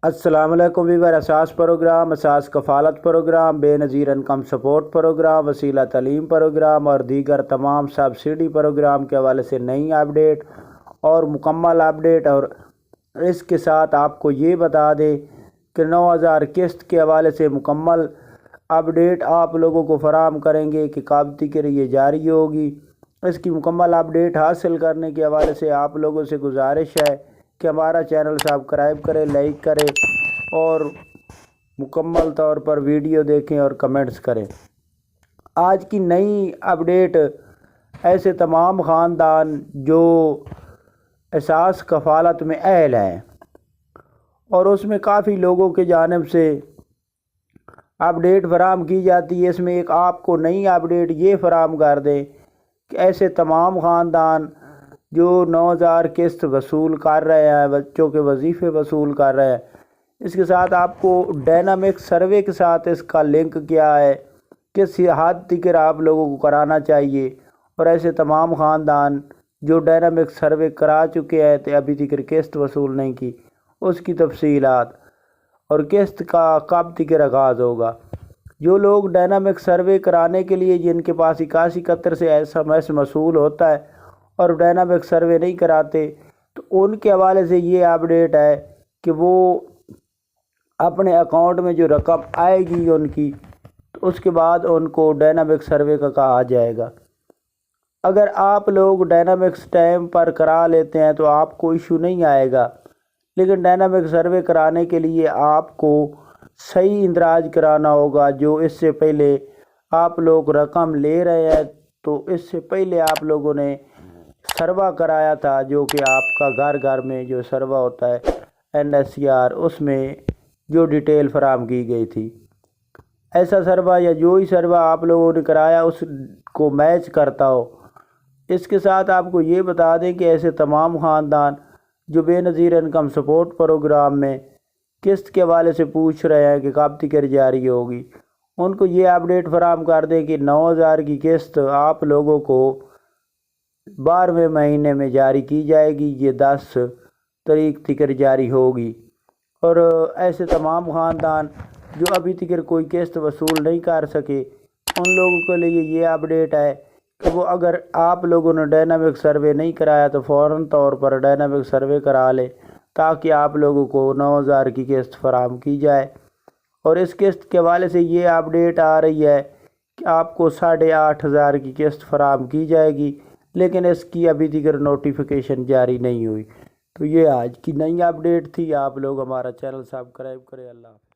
السلام علیکم ویور، اساس پروگرام، اساس کفالت پروگرام، بے نظیر انکم سپورٹ پروگرام، وسیلہ تعلیم پروگرام اور دیگر تمام سبسڈی پروگرام کے حوالے سے نئی اپڈیٹ اور مکمل اپڈیٹ، اور اس کے ساتھ آپ کو یہ بتا دیں کہ 9000 قسط کے حوالے سے مکمل اپڈیٹ آپ لوگوں کو فراہم کریں گے کہ کب تک یہ جاری ہوگی۔ اس کی مکمل اپڈیٹ حاصل کرنے کے حوالے سے آپ لوگوں سے گزارش ہے کہ ہمارا چینل سبسکرائب کریں، لائک کریں اور مکمل طور پر ویڈیو دیکھیں اور کمنٹس کریں۔ آج کی نئی اپڈیٹ ایسے تمام خاندان جو اساس کفالت میں اہل ہیں اور اس میں کافی لوگوں کے جانب سے اپڈیٹ فراہم کی جاتی ہے، اس میں ایک آپ کو نئی اپڈیٹ یہ فراہم کر دیں کہ ایسے تمام خاندان جو 9000 قسط وصول کر رہے ہیں، بچوں کے وظیفے وصول کر رہے ہیں، اس کے ساتھ آپ کو ڈائنامک سروے کے ساتھ اس کا لنک کیا ہے، کس حد تک آپ لوگوں کو کرانا چاہیے، اور ایسے تمام خاندان جو ڈائنامک سروے کرا چکے ہیں تو ابھی تک قسط وصول نہیں کی، اس کی تفصیلات اور قسط کا کب تک آغاز ہوگا۔ جو لوگ ڈائنامک سروے کرانے کے لیے جن کے پاس 8171 سے SMS موصول ہوتا ہے اور ڈائنامک سروے نہیں کراتے، تو ان کے حوالے سے یہ اپڈیٹ ہے کہ وہ اپنے اکاؤنٹ میں جو رقم آئے گی ان کی، تو اس کے بعد ان کو ڈائنامک سروے کا کہا جائے گا۔ اگر آپ لوگ ڈائنامکس ٹائم پر کرا لیتے ہیں تو آپ کو ایشو نہیں آئے گا، لیکن ڈائنامک سروے کرانے کے لیے آپ کو صحیح اندراج کرانا ہوگا۔ جو اس سے پہلے آپ لوگ رقم لے رہے ہیں تو اس سے پہلے آپ لوگوں نے سروا کرایا تھا، جو کہ آپ کا گھر گھر میں جو سروا ہوتا ہے NSCR، اس میں جو ڈیٹیل فراہم کی گئی تھی، ایسا سروا یا جو ہی سروا آپ لوگوں نے کرایا اس کو میچ کرتا ہو۔ اس کے ساتھ آپ کو یہ بتا دیں کہ ایسے تمام خاندان جو بے نظیر انکم سپورٹ پروگرام میں قسط کے حوالے سے پوچھ رہے ہیں کہ کب تک جاری ہوگی، ان کو یہ اپڈیٹ فراہم کر دیں کہ 9000 کی قسط آپ لوگوں کو 12ویں مہینے میں جاری کی جائے گی، یہ 10 تاریخ تک جاری ہوگی۔ اور ایسے تمام خاندان جو ابھی تک کوئی قسط وصول نہیں کر سکے، ان لوگوں کے لیے یہ اپڈیٹ ہے کہ وہ اگر آپ لوگوں نے ڈائنامک سروے نہیں کرایا تو فوراً طور پر ڈائنامک سروے کرا لیں، تاکہ آپ لوگوں کو 9000 کی قسط فراہم کی جائے۔ اور اس قسط کے حوالے سے یہ اپڈیٹ آ رہی ہے کہ آپ کو 8500 کی قسط فراہم کی جائے گی، لیکن اس کی ابھی تک نوٹیفیکیشن جاری نہیں ہوئی۔ تو یہ آج کی نئی اپڈیٹ تھی، آپ لوگ ہمارا چینل سبسکرائب کریں۔ اللہ حافظ۔